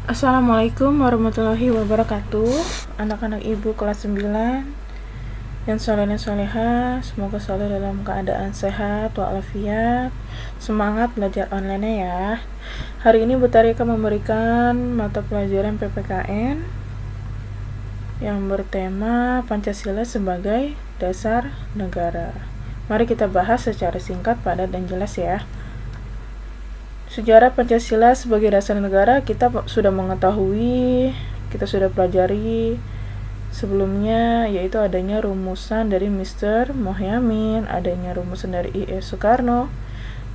Assalamualaikum warahmatullahi wabarakatuh. Anak-anak ibu kelas 9 yang soleh dan soleha, semoga selalu dalam keadaan sehat walafiat. Semangat belajar online ya. Hari ini Bu Tari akan memberikan mata pelajaran PPKN yang bertema Pancasila sebagai dasar negara. Mari kita bahas secara singkat, padat, dan jelas ya. Sejarah Pancasila sebagai dasar negara kita sudah mengetahui, kita sudah pelajari sebelumnya, yaitu adanya rumusan dari Mr. Mohyamin, adanya rumusan dari I.S. Soekarno,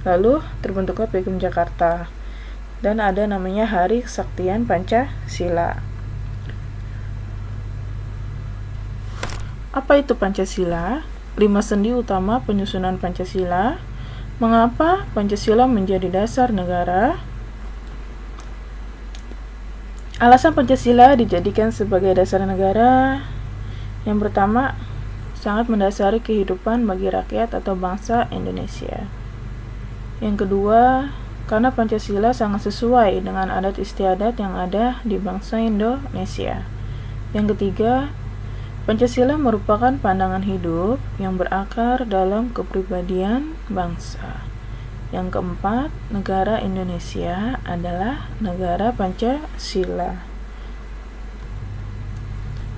lalu terbentuklah Piagam Jakarta, dan ada namanya Hari Kesaktian Pancasila. Apa itu Pancasila? 5 sendi utama penyusunan Pancasila. Mengapa Pancasila menjadi dasar negara? Alasan Pancasila dijadikan sebagai dasar negara, yang pertama, sangat mendasari kehidupan bagi rakyat atau bangsa Indonesia. Yang kedua, karena Pancasila sangat sesuai dengan adat istiadat yang ada di bangsa Indonesia. Yang ketiga, Pancasila merupakan pandangan hidup yang berakar dalam kepribadian bangsa. Yang keempat, negara Indonesia adalah negara Pancasila.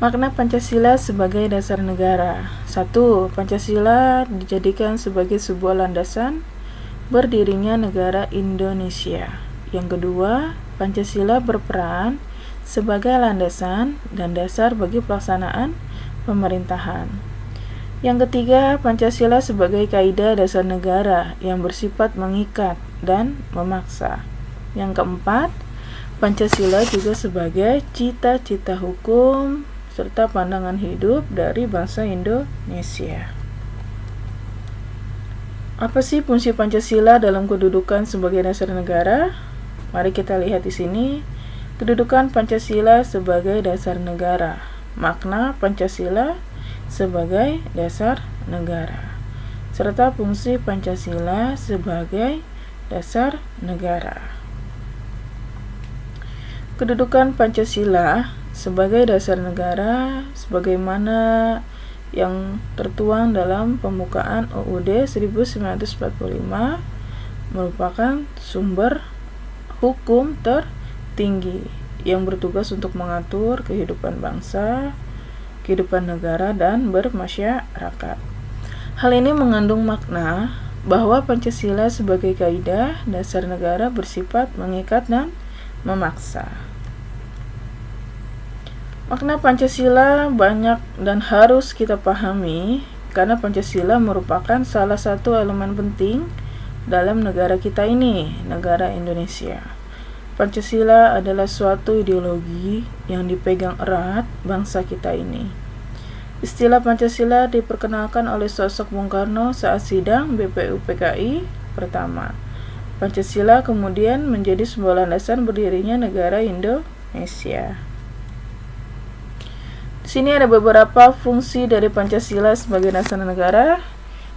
Makna Pancasila sebagai dasar negara. 1. Pancasila dijadikan sebagai sebuah landasan berdirinya negara Indonesia. Yang kedua, Pancasila berperan sebagai landasan dan dasar bagi pelaksanaan pemerintahan. Yang ketiga, Pancasila sebagai kaidah dasar negara yang bersifat mengikat dan memaksa. Yang keempat, Pancasila juga sebagai cita-cita hukum serta pandangan hidup dari bangsa Indonesia. Apa sih fungsi Pancasila dalam kedudukan sebagai dasar negara? Mari kita lihat di sini. Kedudukan Pancasila sebagai dasar negara. Makna Pancasila sebagai dasar negara, serta fungsi Pancasila sebagai dasar negara. Kedudukan Pancasila sebagai dasar negara sebagaimana yang tertuang dalam pembukaan UUD 1945 merupakan sumber hukum tertinggi yang bertugas untuk mengatur kehidupan bangsa, kehidupan negara, dan bermasyarakat. Hal ini mengandung makna bahwa Pancasila sebagai kaidah dasar negara bersifat mengikat dan memaksa. Makna Pancasila banyak dan harus kita pahami karena Pancasila merupakan salah satu elemen penting dalam negara kita ini, negara Indonesia. Pancasila adalah suatu ideologi yang dipegang erat bangsa kita ini. Istilah Pancasila diperkenalkan oleh sosok Bung Karno saat sidang BPUPKI pertama. Pancasila kemudian menjadi sebuah landasan berdirinya negara Indonesia. Di sini ada beberapa fungsi dari Pancasila sebagai dasar negara.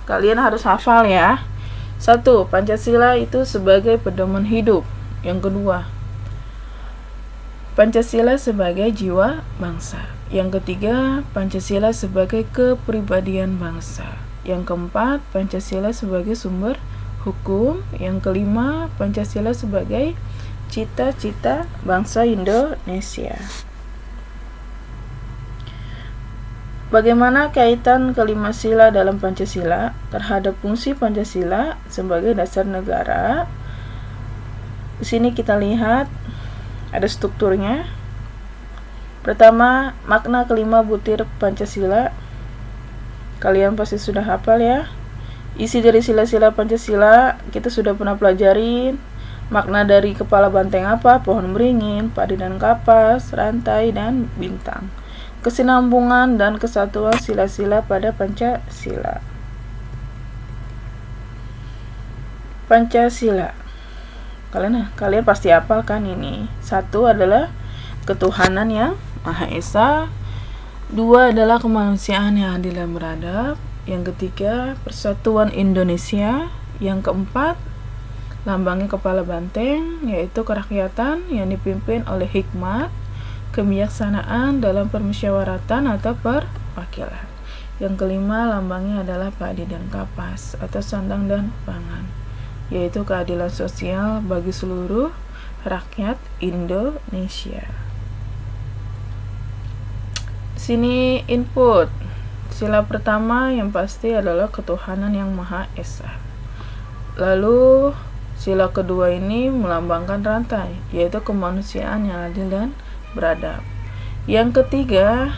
Kalian harus hafal ya. 1. Pancasila itu sebagai pedoman hidup. Yang kedua, Pancasila sebagai jiwa bangsa. Yang ketiga, Pancasila sebagai kepribadian bangsa. Yang keempat, Pancasila sebagai sumber hukum. Yang kelima, Pancasila sebagai cita-cita bangsa Indonesia. Bagaimana kaitan kelima sila dalam Pancasila terhadap fungsi Pancasila sebagai dasar negara? Di sini kita lihat ada strukturnya. Pertama, makna kelima butir Pancasila. Kalian pasti sudah hafal ya. Isi dari sila-sila Pancasila kita sudah pernah pelajarin. Makna dari kepala banteng apa? Pohon beringin, padi dan kapas, rantai dan bintang. Kesinambungan dan kesatuan sila-sila pada Pancasila. Pancasila. Kalian pasti hafal kan ini. 1 adalah ketuhanan yang Maha Esa. 2 adalah kemanusiaan yang adil dan beradab. Yang ketiga, persatuan Indonesia. Yang keempat, lambangnya kepala banteng, yaitu kerakyatan yang dipimpin oleh hikmat, kebijaksanaan dalam permusyawaratan atau perwakilan. Yang kelima, lambangnya adalah padi dan kapas atau sandang dan pangan, yaitu keadilan sosial bagi seluruh rakyat Indonesia. Sini input. Sila pertama yang pasti adalah ketuhanan yang Maha Esa. Lalu sila kedua ini melambangkan rantai, yaitu kemanusiaan yang adil dan beradab. Yang ketiga,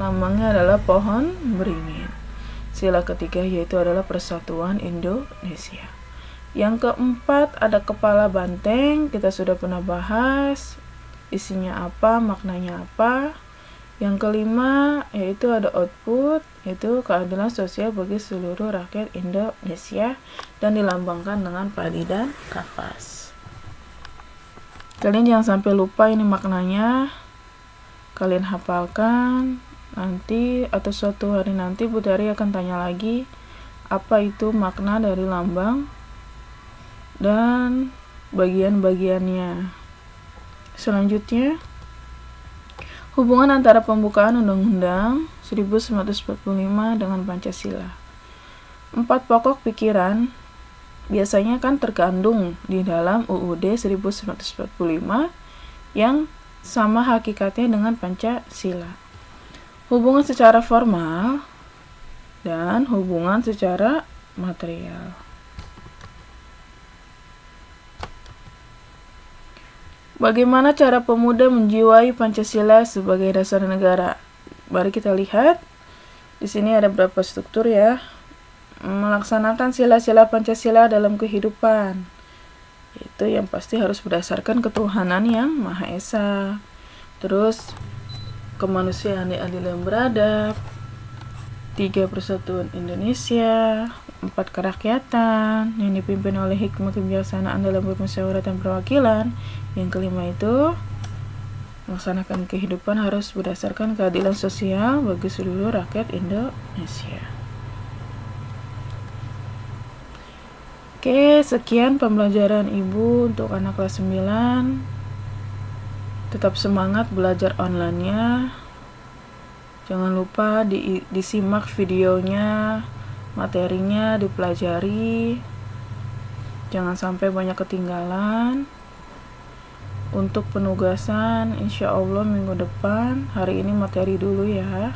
lambangnya adalah pohon beringin. Sila ketiga yaitu adalah persatuan Indonesia. Yang keempat ada kepala banteng, kita sudah pernah bahas isinya apa, maknanya apa. Yang kelima yaitu ada output, yaitu keadilan sosial bagi seluruh rakyat Indonesia dan dilambangkan dengan padi dan kapas. Kalian jangan sampai lupa ini maknanya. Kalian hafalkan nanti atau suatu hari nanti Bu Dari akan tanya lagi apa itu makna dari lambang dan bagian-bagiannya. Selanjutnya, hubungan antara pembukaan Undang-Undang 1945 dengan Pancasila. 4 pokok pikiran biasanya kan terkandung di dalam UUD 1945 yang sama hakikatnya dengan Pancasila. Hubungan secara formal dan hubungan secara material. Bagaimana cara pemuda menjiwai Pancasila sebagai dasar negara? Mari kita lihat. Di sini ada beberapa struktur ya. Melaksanakan sila-sila Pancasila dalam kehidupan. Itu yang pasti harus berdasarkan ketuhanan yang Maha Esa. Terus kemanusiaan yang adil dan beradab. 3 persatuan Indonesia. 4 kerakyatan yang dipimpin oleh hikmah kebijaksanaan dalam permusyawaratan perwakilan. Yang kelima itu melaksanakan kehidupan harus berdasarkan keadilan sosial bagi seluruh rakyat Indonesia. Oke, sekian pembelajaran Ibu untuk anak kelas 9. Tetap semangat belajar online-nya. Jangan lupa disimak videonya, materinya dipelajari. Jangan sampai banyak ketinggalan. Untuk penugasan insya Allah minggu depan. Hari ini materi dulu ya.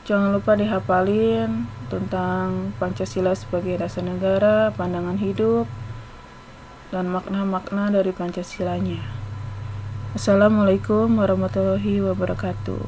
Jangan lupa dihafalin tentang Pancasila sebagai dasar negara, pandangan hidup, dan makna-makna dari Pancasilanya. Assalamualaikum warahmatullahi wabarakatuh.